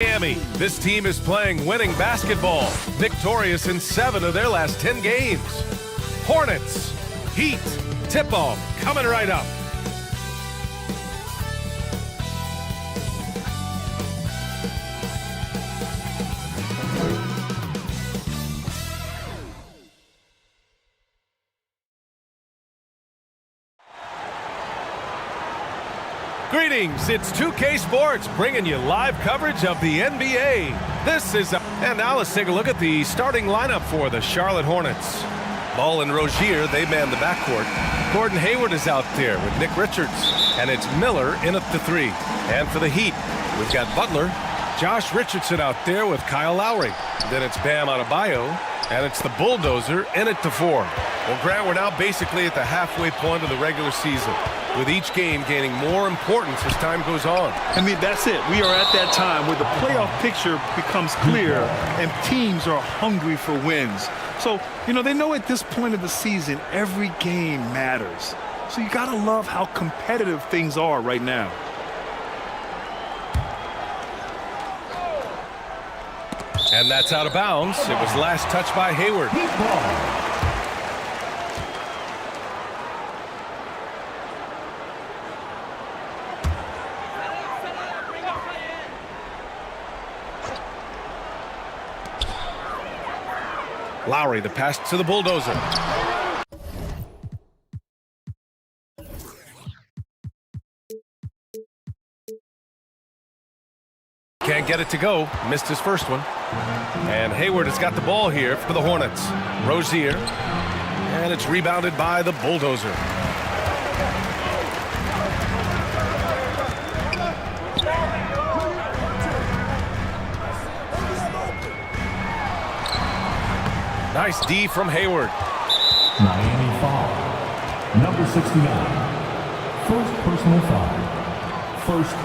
Miami. This team is playing winning basketball, victorious in 7 of their last 10 games. Hornets, Heat, tip-off coming right up. Greetings, it's 2K Sports bringing you live coverage of the NBA. And now let's take a look at the starting lineup for the Charlotte Hornets. Ball and Rozier, they man the backcourt. Gordon Hayward is out there with Nick Richards, and it's Miller in at the 3. And for the Heat, we've got Butler, Josh Richardson out there with Kyle Lowry. Then it's Bam Adebayo, and it's the Bulldozer in at the 4. Well, Grant, we're now basically at the halfway point of the regular season, with each game gaining more importance as time goes on. I mean, that's it. We are at that time where the playoff picture becomes clear and teams are hungry for wins. So, you know, they know at this point of the season, every game matters. So you got to love how competitive things are right now. And that's out of bounds. It was last touched by Hayward. Lowry, the pass to the Bulldozer. Can't get it to go. Missed his first one. And Hayward has got the ball here for the Hornets. Rozier. And it's rebounded by the Bulldozer. Nice D from Hayward. Miami foul. Number 69. First personal foul. First.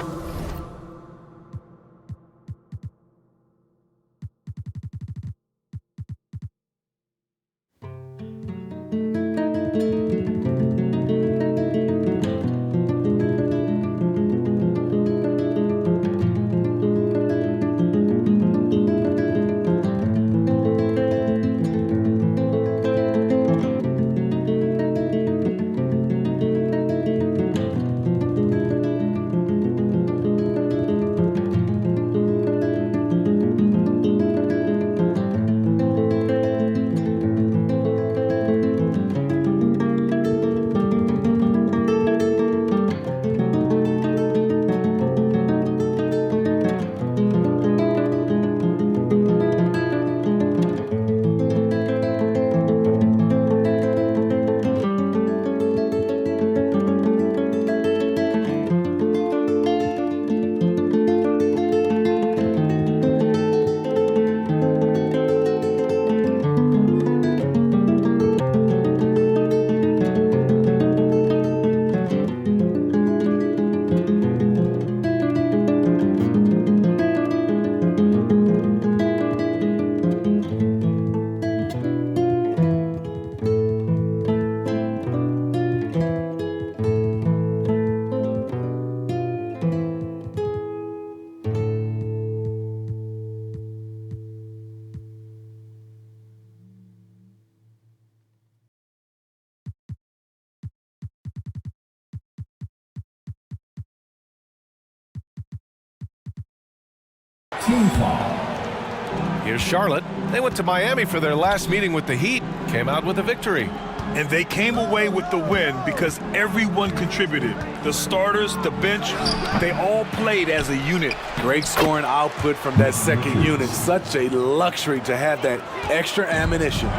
Team foul. Here's Charlotte. They went to Miami for their last meeting with the Heat. Came out with a victory. And they came away with the win because everyone contributed. The starters, the bench, they all played as a unit. Great scoring output from that second unit. Such a luxury to have that extra ammunition.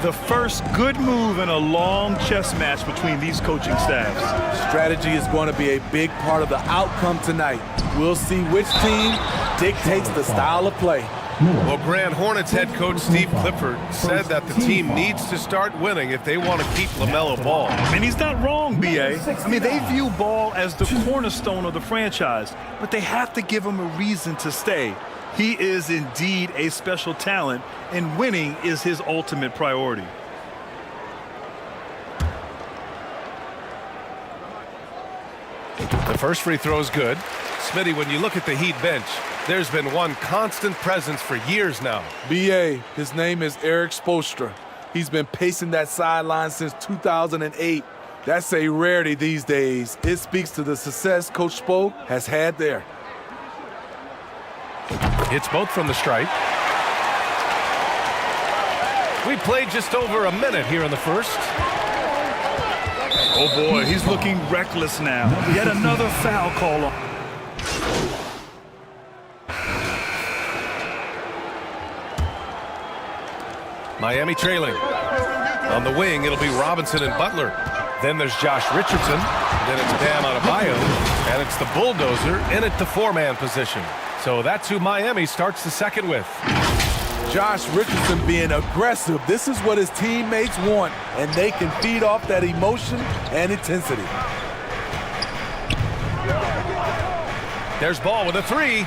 The first good move in a long chess match between these coaching staffs. Strategy is going to be a big part of the outcome tonight. We'll see which team dictates the style of play. Well, Grand Hornets head coach Steve Clifford said that the team needs to start winning if they want to keep LaMelo Ball. And he's not wrong, B.A. I mean, they view Ball as the cornerstone of the franchise, but they have to give him a reason to stay. He is indeed a special talent, and winning is his ultimate priority. The First free throw is good. Smitty, when you look at the Heat bench, there's been one constant presence for years now. BA, his name is Eric Spoelstra. He's been pacing that sideline since 2008. That's a rarity these days. It speaks to the success Coach Spo has had there. Hits both from the stripe. We played just over a minute here in the first. Oh boy, he's looking reckless now. Yet another foul call on. Miami trailing. On the wing, it'll be Robinson and Butler. Then there's Josh Richardson. Then it's Bam Adebayo. And it's the bulldozer in at the four-man position. So that's who Miami starts the second with. Josh Richardson being aggressive. This is what his teammates want, and they can feed off that emotion and intensity. There's Ball with a three.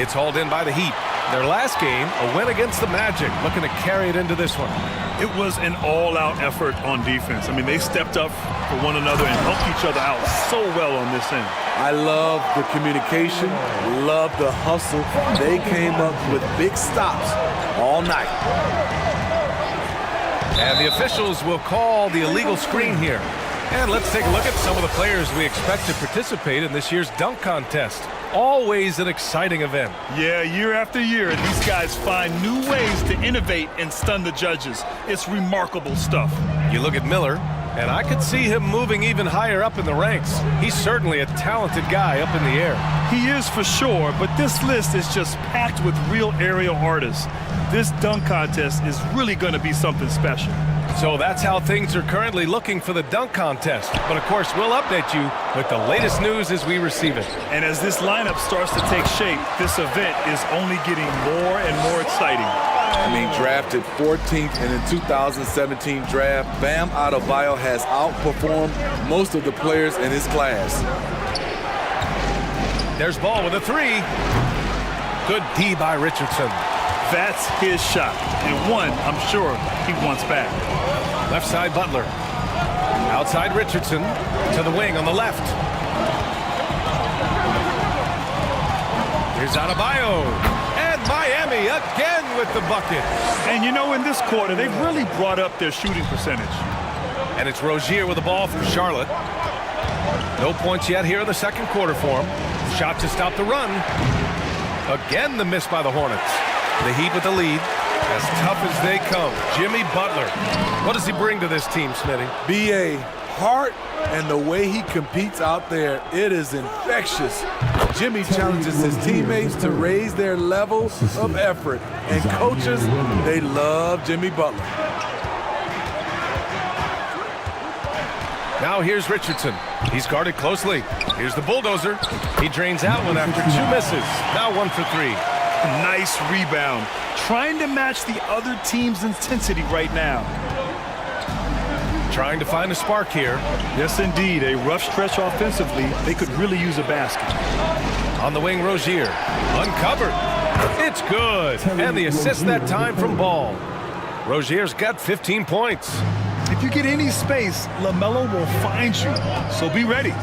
It's hauled in by the Heat. Their last game, a win against the Magic, looking to carry it into this one. It was an all-out effort on defense. I mean, they stepped up for one another and helped each other out so well on this end. I love the communication, love the hustle. They came up with big stops all night. And the officials will call the illegal screen here. And let's take a look at some of the players we expect to participate in this year's dunk contest. Always an exciting event. Yeah, year after year, these guys find new ways to innovate and stun the judges. It's remarkable stuff. You look at Miller, and I could see him moving even higher up in the ranks. He's certainly a talented guy up in the air. He is for sure, but this list is just packed with real aerial artists. This dunk contest is really going to be something special. So that's how things are currently looking for the dunk contest. But of course, we'll update you with the latest news as we receive it. And as this lineup starts to take shape, this event is only getting more and more exciting. I mean, drafted 14th in the 2017 draft, Bam Adebayo has outperformed most of the players in his class. There's Ball with a three. Good D by Richardson. That's his shot, and one I'm sure he wants back. Left side Butler. Outside Richardson to the wing on the left. Here's Adebayo. And Miami again with the bucket. And you know, in this quarter, they've really brought up their shooting percentage. And it's Rozier with the ball from Charlotte. No points yet here in the second quarter for him. Shot to stop the run. Again, the miss by the Hornets. The Heat with the lead. As tough as they come, Jimmy Butler. What does he bring to this team, Smitty? B.A. heart and the way he competes out there, it is infectious. Jimmy challenges his teammates to raise their level of effort. And coaches, they love Jimmy Butler. Now here's Richardson. He's guarded closely. Here's the bulldozer. He drains out one after two misses. Now 1 for 3. Nice rebound. Trying to match the other team's intensity right now. Trying to find a spark here. Yes, indeed. A rough stretch offensively. They could really use a basket. On the wing, Rozier. Uncovered. It's good. And the assist that time from Ball. Rozier's got 15 points. If you get any space, LaMelo will find you. So be ready.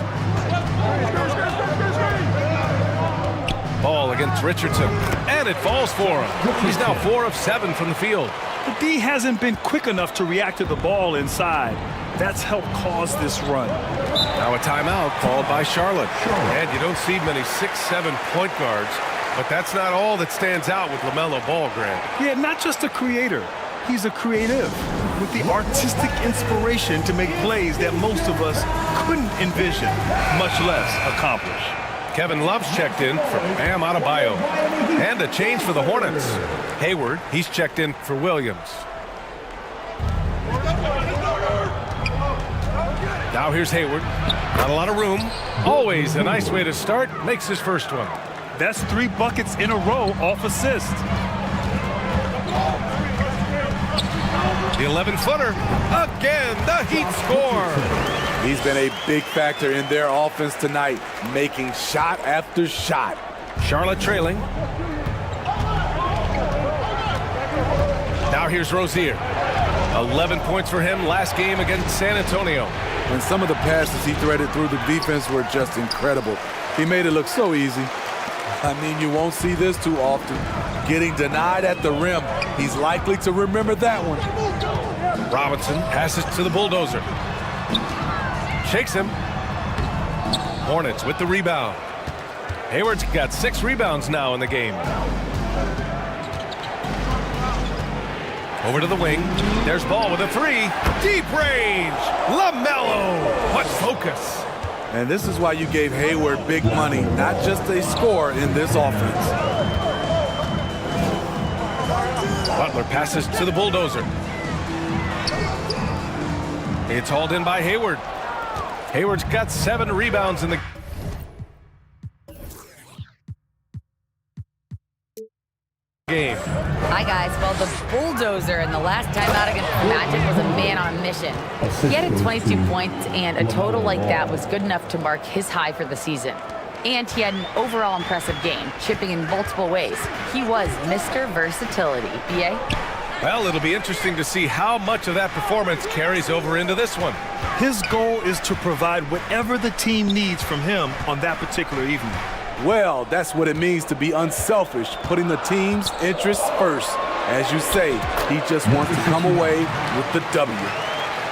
Ball against Richardson. And it falls for him. He's now 4 of 7 from the field. The D hasn't been quick enough to react to the ball inside. That's helped cause this run. Now a timeout called by Charlotte. And you don't see many 6'7" point guards, but that's not all that stands out with LaMelo Ball, Grant. Yeah, not just a creator. He's a creative with the artistic inspiration to make plays that most of us couldn't envision, much less accomplish. Kevin Love's checked in for Bam Adebayo. And a change for the Hornets. Hayward, he's checked in for Williams. Now here's Hayward. Not a lot of room. Always a nice way to start. Makes his first one. That's 3 buckets in a row off assist. The 11-footer. Again, the Heat score. He's been a big factor in their offense tonight, making shot after shot. Charlotte trailing. Now here's Rozier. 11 points for him last game against San Antonio. And some of the passes he threaded through the defense were just incredible. He made it look so easy. I mean, you won't see this too often. Getting denied at the rim. He's likely to remember that one. Robinson passes to the bulldozer. Shakes him. Hornets with the rebound. Hayward's got 6 rebounds now in the game. Over to the wing. There's Ball with a 3. Deep range. LaMelo. What focus. And this is why you gave Hayward big money, not just a score in this offense. Butler passes to the bulldozer. It's hauled in by Hayward. Hayward's got 7 rebounds in the game. Hi, guys. Well, the bulldozer in the last time out against the Magic was a man on a mission. He had 22 points, and a total like that was good enough to mark his high for the season. And he had an overall impressive game, chipping in multiple ways. He was Mr. Versatility. B.A.? Well, it'll be interesting to see how much of that performance carries over into this one. His goal is to provide whatever the team needs from him on that particular evening. Well, that's what it means to be unselfish, putting the team's interests first. As you say, he just wants to come away with the W.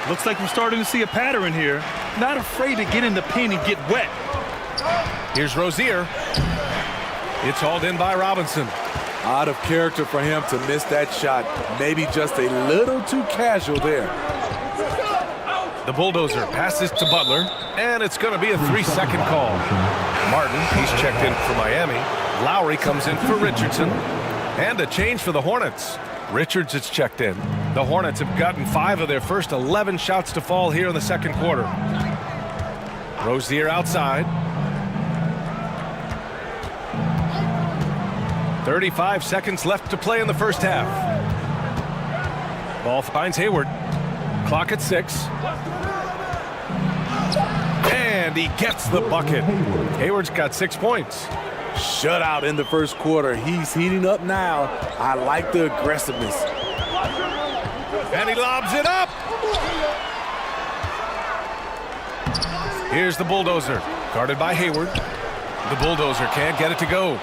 Looks like we're starting to see a pattern here. Not afraid to get in the paint and get wet. Here's Rozier. It's hauled in by Robinson. Out of character for him to miss that shot. Maybe just a little too casual there. The bulldozer passes to Butler, and it's going to be a 3-second call. Martin, he's checked in for Miami. Lowry comes in for Richardson. And a change for the Hornets. Richards is checked in. The Hornets have gotten 5 of their first 11 shots to fall here in the second quarter. Rozier outside. 35 seconds left to play in the first half. Ball finds Hayward. Clock at 6. And he gets the bucket. Hayward's got 6 points. Shutout in the first quarter. He's heating up now. I like the aggressiveness. And he lobs it up. Here's the bulldozer, guarded by Hayward. The bulldozer can't get it to go.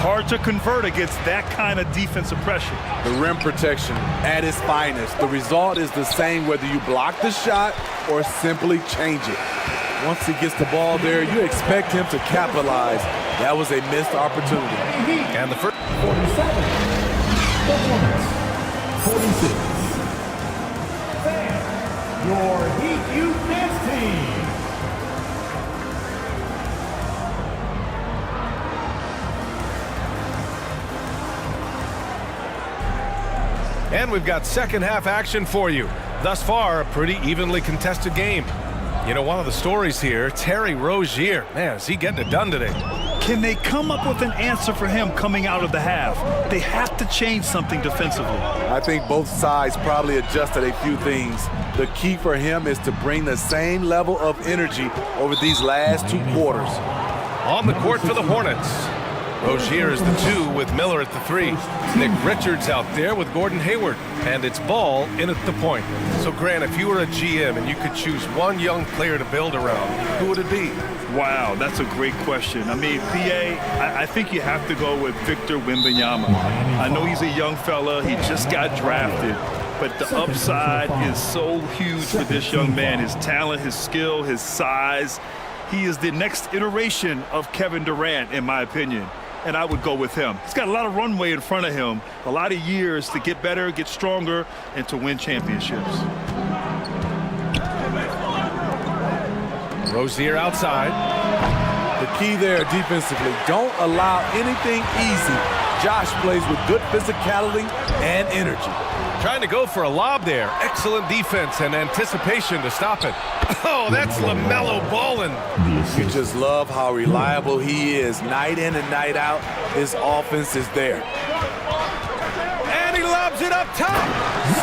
Hard to convert against that kind of defensive pressure. The rim protection at its finest. The result is the same whether you block the shot or simply change it. Once he gets the ball there, you expect him to capitalize. That was a missed opportunity. And the first 47. The Hornets. 46. Fan, your Heat Youth Dance Team. And we've got second half action for you. Thus far, a pretty evenly contested game. You know, one of the stories here, Terry Rozier. Man, is he getting it done today? Can they come up with an answer for him coming out of the half? They have to change something defensively. I think both sides probably adjusted a few things. The key for him is to bring the same level of energy over these last 2 quarters. On the court for the Hornets. Rozier is the 2 with Miller at the 3. Nick Richards out there with Gordon Hayward. And it's Ball in at the point. So, Grant, if you were a GM and you could choose one young player to build around, who would it be? Wow, that's a great question. I mean, PA, I think you have to go with Victor Wembanyama. I know he's a young fella. He just got drafted. But the upside is so huge for this young man. His talent, his skill, his size. He is the next iteration of Kevin Durant, in my opinion. And I would go with him. He's got a lot of runway in front of him, a lot of years to get better, get stronger, and to win championships. Rozier outside. The key there defensively, don't allow anything easy. Josh plays with good physicality and energy. Trying to go for a lob there. Excellent defense and anticipation to stop it. Oh, that's LaMelo ballin'. You just love how reliable he is. Night in and night out, his offense is there. And he lobs it up top.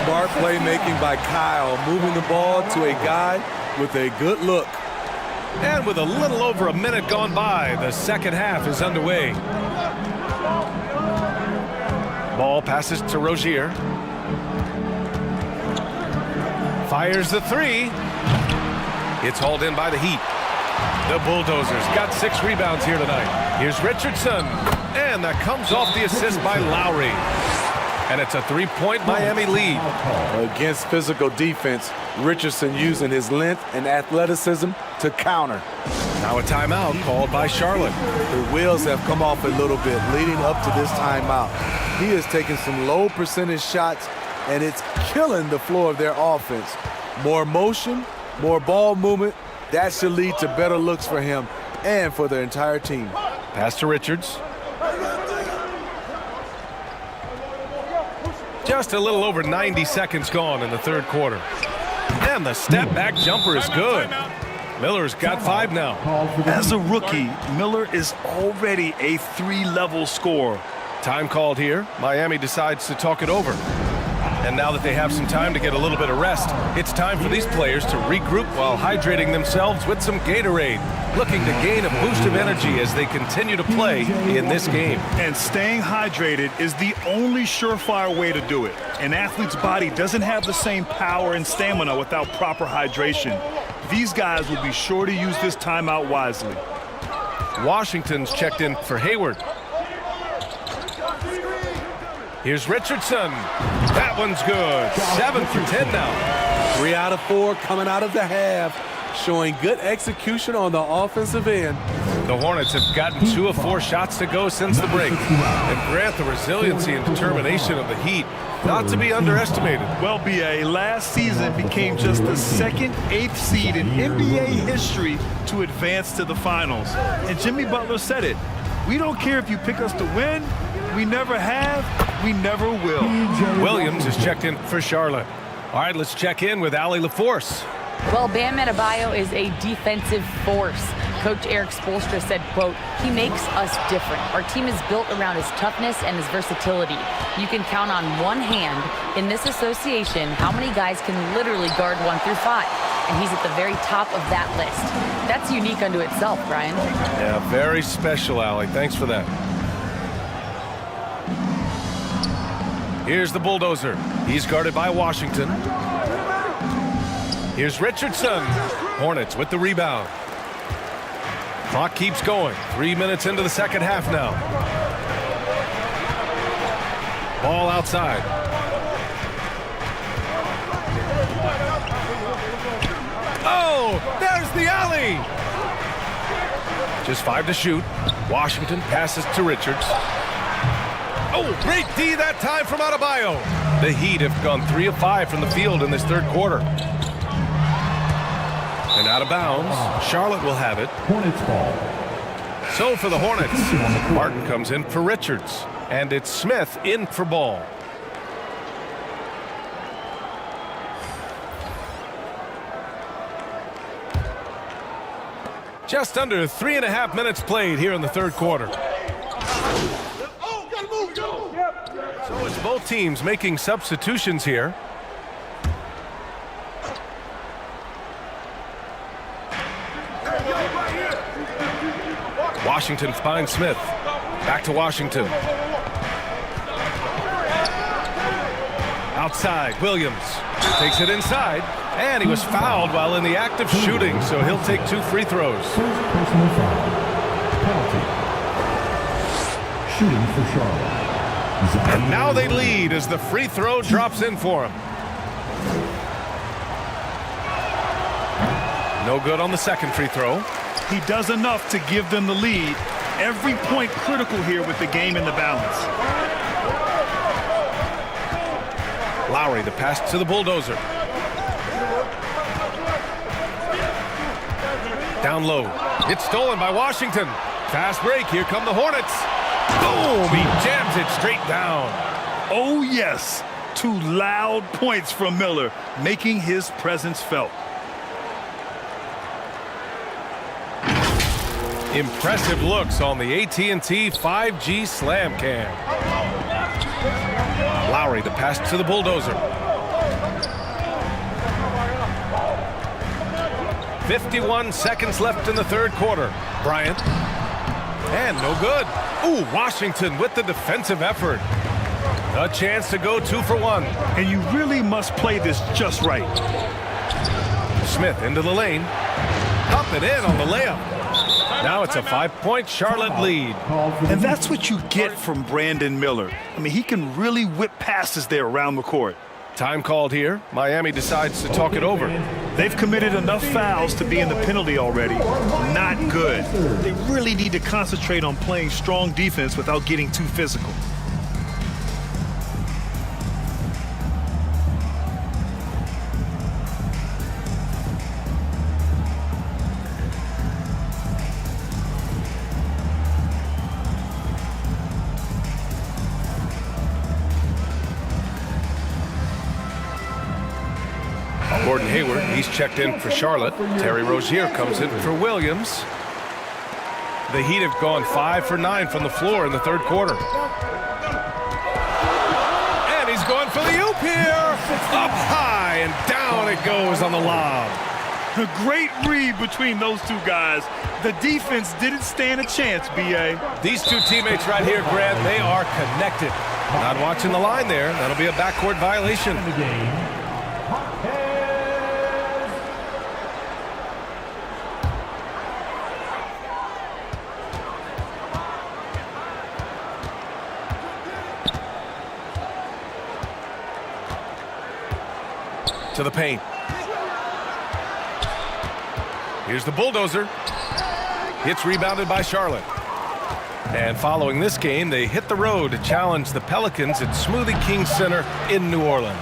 Smart playmaking by Kyle, moving the ball to a guy with a good look. And with a little over a minute gone by, the second half is underway. Ball passes to Rozier. Fires the 3. It's hauled in by the Heat. The Bulldozers got 6 rebounds here tonight. Here's Richardson, and that comes off the assist by Lowry. And it's a 3-point Miami lead. Against physical defense, Richardson using his length and athleticism to counter. Now a timeout called by Charlotte. The wheels have come off a little bit leading up to this timeout. He is taking some low percentage shots, and it's killing the flow of their offense. More motion, more ball movement, that should lead to better looks for him and for the entire team. Pass to Richards. Just a little over 90 seconds gone in the third quarter. And the step-back jumper is good. Miller's got 5 now. As a rookie, Miller is already a 3-level scorer. Time called here. Miami decides to talk it over. And now that they have some time to get a little bit of rest, it's time for these players to regroup while hydrating themselves with some Gatorade, looking to gain a boost of energy as they continue to play in this game. And staying hydrated is the only surefire way to do it. An athlete's body doesn't have the same power and stamina without proper hydration. These guys will be sure to use this timeout wisely. Washington's checked in for Hayward. Here's Richardson. That one's good. 7 for 10 now. 3 out of 4 coming out of the half, showing good execution on the offensive end. The Hornets have gotten 2 of 4 shots to go since the break. And grant the resiliency and determination of the Heat not to be underestimated. Well, B.A., last season became just the second 8th seed in NBA history to advance to the finals. And Jimmy Butler said it. We don't care if you pick us to win. We never have. We never will. Williams is checked in for Charlotte. All right, let's check in with Allie LaForce. Well, Bam Adebayo is a defensive force. Coach Eric Spoelstra said, quote, "He makes us different. Our team is built around his toughness and his versatility. You can count on one hand in this association how many guys can literally guard 1 through 5. And he's at the very top of that list. That's unique unto itself, Brian." Yeah, very special, Allie. Thanks for that. Here's the Bulldozer. He's guarded by Washington. Here's Richardson. Hornets with the rebound. Clock keeps going. 3 minutes into the second half now. Ball outside. Oh, there's the alley. Just 5 to shoot. Washington passes to Richards. Oh, great D that time from Adebayo. The Heat have gone 3 of 5 from the field in this third quarter. And out of bounds, Charlotte will have it. Hornets ball. So for the Hornets, Martin comes in for Richards. And it's Smith in for ball. Just under 3.5 minutes played here in the third quarter. So it's both teams making substitutions here. Washington finds Smith. Back to Washington. Outside, Williams takes it inside, and he was fouled while in the act of shooting, so he'll take 2 free throws. First personal foul. Penalty. Shooting for Charlotte. And now they lead as the free throw drops in for him. No good on the second free throw. He does enough to give them the lead. Every point critical here with the game in the balance. Lowry, the pass to the Bulldozer. Down low. It's stolen by Washington. Fast break. Here come the Hornets. Boom! He jams it straight down. Oh, yes. 2 loud points from Miller, making his presence felt. Impressive looks on the AT&T 5G Slam Cam. Lowry, the pass to the Bulldozer. 51 seconds left in the third quarter. Bryant. And no good. Ooh, Washington with the defensive effort. A chance to go 2 for 1. And you really must play this just right. Smith into the lane. Up and in on the layup. Now it's a 5-point Charlotte lead. And that's what you get from Brandon Miller. I mean, he can really whip passes there around the court. Time called here. Miami decides to talk it over. They've committed enough fouls to be in the penalty already. Not good. They really need to concentrate on playing strong defense without getting too physical. Gordon Hayward, he's checked in for Charlotte. Terry Rozier comes in for Williams. The Heat have gone 5 for 9 from the floor in the third quarter. And he's going for the oop here. Up high and down it goes on the lob. A great read between those two guys. The defense didn't stand a chance, B.A. These two teammates right here, Grant, they are connected. Not watching the line there. That'll be a backcourt violation. To the paint. Here's the bulldozer. It's rebounded by Charlotte. And following this game, they hit the road to challenge the Pelicans at Smoothie King Center in New Orleans.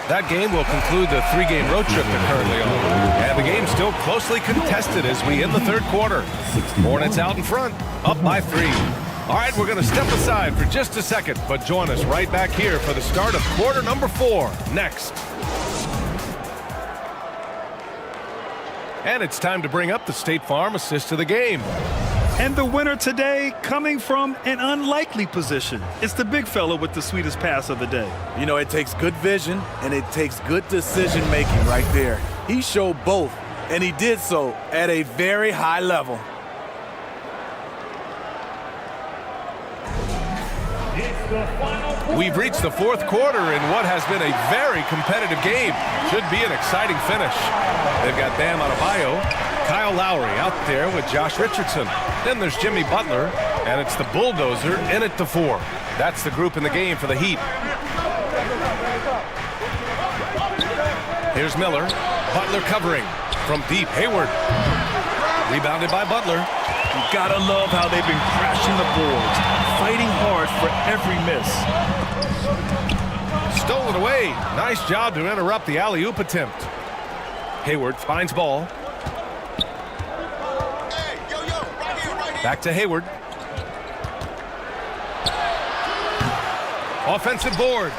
That game will conclude the 3-game road trip they're currently on. And the game's still closely contested as we end the third quarter. Hornets out in front, up by 3. All right, we're going to step aside for just a second, but join us right back here for the start of quarter number 4 next. And it's time to bring up the State Farm assist of the game. And the winner today coming from an unlikely position. It's the big fella with the sweetest pass of the day. You know, it takes good vision and it takes good decision making right there. He showed both, and he did so at a very high level. We've reached the fourth quarter in what has been a very competitive game. Should be an exciting finish. They've got Bam Adebayo, Kyle Lowry out there with Josh Richardson. Then there's Jimmy Butler, and it's the bulldozer in it to 4. That's the group in the game for the Heat. Here's Miller. Butler covering from deep. Hayward. Rebounded by Butler. You gotta love how they've been crashing the boards, fighting hard for every miss. Stolen away. Nice job to interrupt the alley-oop attempt. Hayward finds ball. Back to Hayward. Offensive board.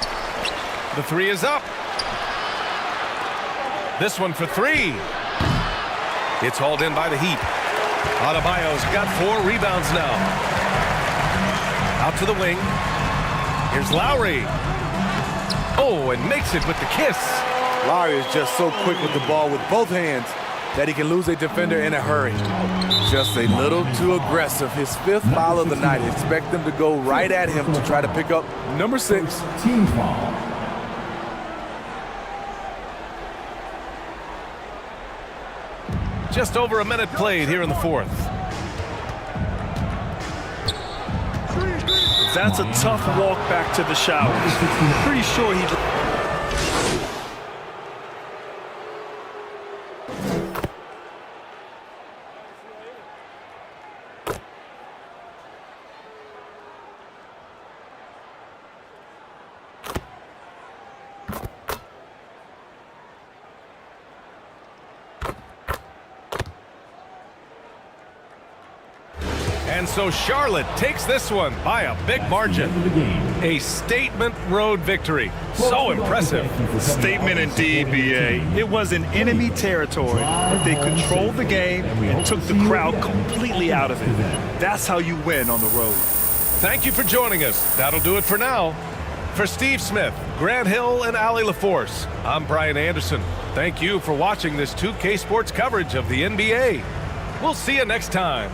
The 3 is up. This one for 3. It's hauled in by the Heat. Adebayo's got 4 rebounds now. Out to the wing. Here's Lowry. Oh, and makes it with the kiss. Lowry is just so quick with the ball with both hands that he can lose a defender in a hurry. Just a little too aggressive. His 5th foul of the night. Expect them to go right at him to try to pick up number 6. Team foul. Just over a minute played here in the 4th. That's a tough walk back to the shower. Pretty sure he... And so Charlotte takes this one by a big margin. A statement road victory. So impressive. Statement indeed, B.A. It was in enemy territory, but they controlled the game and took the crowd completely out of it. That's how you win on the road. Thank you for joining us. That'll do it for now. For Steve Smith, Grant Hill, and Allie LaForce, I'm Brian Anderson. Thank you for watching this 2K Sports coverage of the NBA. We'll see you next time.